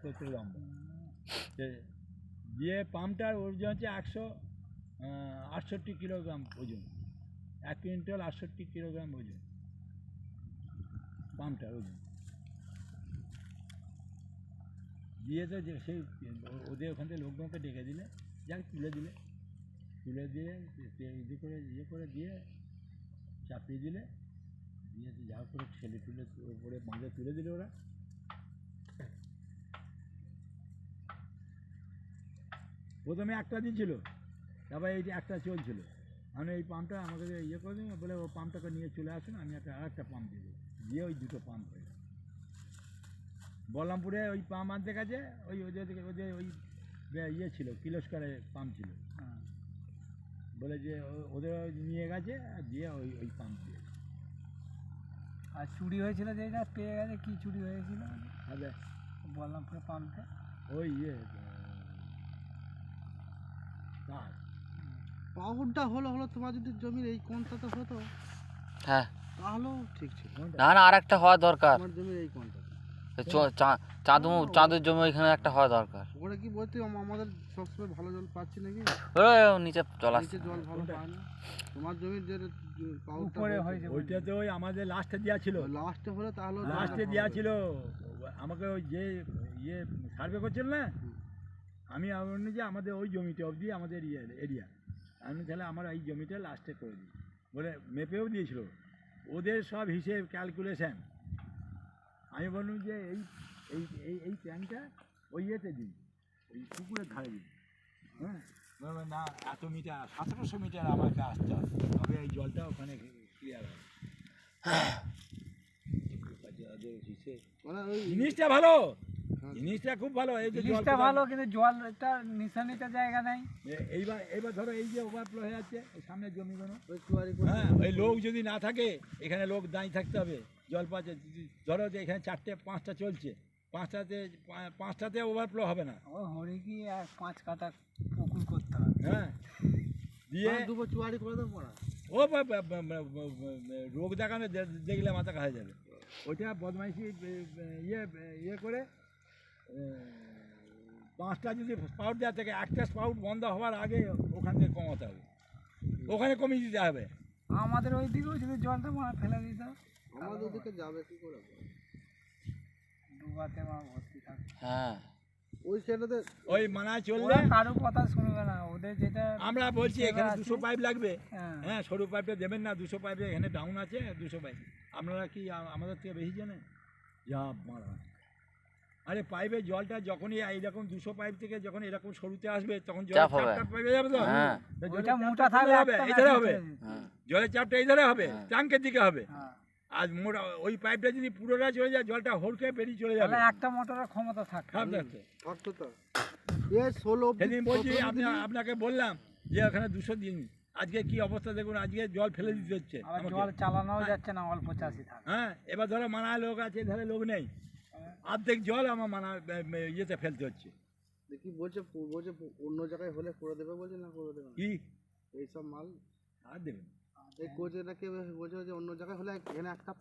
Foot লম্বা। দিয়ে পাম্পটার ওজন হচ্ছে 168 কিলোগ্রাম ওজন, 1 কুইন্টাল 68 কিলোগ্রাম ওজন পাম্পটার ওজন। দিয়ে তো সেই ওদের ওখান থেকে লোকজনকে ডেকে দিলে, যাক তুলে দিয়ে ইয়ে করে দিয়ে চাপিয়ে দিলে, দিয়ে যা করে ছেলে তুলে ওপরে বাঁধে তুলে দিলে ওরা। প্রথমে একটা দিয়েছিল, তারপরে এই একটা চলছিল। আমি এই পাম্পটা আমাকে ইয়ে করে দিন বলে, ও পাম্পটাকে নিয়ে চলে আসুন, আমি আরেকটা পাম্প দিয়ে দেবো। দিয়ে ওই দুটো পাম্প হয়ে বলরামপুরে ওই পাম্প আনতে গেছে, ওদের ওই ইয়ে ছিল, কিলোস্কারে পাম্প ছিল, বলে যে ওদের নিয়ে গেছে আর দিয়ে ওই পাম্প দিয়ে। আর চুরি হয়েছিল যেটা পেয়ে গেছে, কি চুরি হয়েছিল আচ্ছা বলরামপুরে পাম্পে? ওই ইয়ে তার পাউডারটা হলো তোমার যদি জমির এই কোণটাতে হতো, হ্যাঁ তাহলেও ঠিক ছিল। না না, আর একটা হওয়া দরকার। আমার জমির এই কোণটা চাঁদের জমি ওইখানে একটা হওয়া দরকার। ওরা কি বলতে আমাদের সবসময় ভালো জল পাচ্ছি নাকি, নিচে জল আসছে, নিচে জল ভালো পায় না। তোমার জমির যে উপরে হয়েছে ওইটা তো ওই আমাদের লাস্টে দেওয়া ছিল, লাস্টে হলে তাহলে লাস্টে দেওয়া ছিল আমাকে। ওই যে ইয়ে সার্ভে করছিল না, আমি বলি যে আমাদের ওই জমিটা অবধি আমাদের এরিয়া, আমি তাহলে আমার এই জমিটা লাস্টে করে দিই বলে মেপেও দিয়েছিল। ওদের সব হিসেব ক্যালকুলেশান, আমি বললাম যে এই এই এই এই ট্যাঙ্কটা ওই ইয়েতে দিই, ওই পুকুরের ধারে দিই। হ্যাঁ, বললাম না, এত মিটার 1700 মিটার আমাকে আসতে হবে, তবে এই জলটা ওখানে ক্লিয়ার হবে। জিনিসটা ভালো, জিনিসটা খুব ভালো, এই যে জিনিসটা ভালো, কিন্তু জলটা নিশানিতে জায়গা নেই। এইবার ধরো এই যে ওভারফ্লো হয়ে যাচ্ছে সামনের জমিগুলো, হ্যাঁ, ওই লোক যদি না থাকে, এখানে লোক দাঁড়িয়ে থাকতে হবে জল পাচ্ছে। ধরো যে এখানে 4-5টা চলছে, পাঁচটাতে ওভারফ্লো হবে না, ও হরি কি 5 কাঠা পুকুর করতে হবে। হ্যাঁ, দিয়ে দুটো চুয়ারি করে দেবো না। ও রোগ দেখানো দেখলে মাথা খাওয়া যাবে। ওইটা বদমাইশি ইয়ে করে 5টা যদি স্পাউট দেওয়া থাকে, একটা স্পাউট বন্ধ হওয়ার আগে ওখান থেকে কমাতে হবে, ওখানে কমিয়ে দিতে হবে। আমাদের ওই দিকেও যদি জলটা ফেলে দিত, আমাদের দিকে যাবে কি করে, ডুবাতে ভর্তি থাকে। হ্যাঁ, ওই সেটাতে ওই মানা চললে ওরা কারো কথা শুনবে না, ওদের যেটা আমরা বলছি এখানে আছে। 200 পাইপ লাগবে, হ্যাঁ। হ্যাঁ, সরু পাইপটা দেবেন না, 200 পাইপে এখানে ডাউন আছে 200 পাইপ। আপনারা কি আমাদের থেকে বেশি জানেন? যা মারা, আরে পাইপের জলটা যখনই এইরকম 200 পাইপ থেকে যখন এরকম সরুতে আসবে, তখন জলের চাপ হবে। চাপটা পাইপে যাবে তো, হ্যাঁ। তো জলের ওইটা চাপটা মোটা কোথায় থাকলে হবে? একটা এই ধারে machine হবে, চলে যেত। হ্যাঁ। জলের চাপটা এই ধারে হবে, হ্যাঁ। ট্যাঙ্কের দিকে হবে। হ্যাঁ। আর মোটা ওই পাইপটা যদি পুরোটা চলে যায়, জলটা হলকে বেরিয়ে চলে যাবে। তাহলে একটা মোটরের ক্ষমতা থাকে। খারাপ লাগছে। থাকতো তো এ 16 সেদিন বলছি আপনাকে বললাম যে ওখানে 200 দিন, আজকে কি অবস্থা দেখুন, আজকে জল ফেলে দিতে হচ্ছে আবার আমাকে। জল চালানোও যাচ্ছে না, অল্প চাষি থাকে। হ্যাঁ, এবার ধরো মানা লোক আছে, ধারে লোক নেই, অর্ধেক জল আমার মানা ইয়েতে ফেলতে হচ্ছে। দেখি বলছে অন্য জায়গায় হলে করে দেবে, বলছে না করে দেবে না। কি এইসব মাল আর দেবেন? এই কোচ এটা কে বলছে যে অন্য জায়গায় হলে এখানে একটা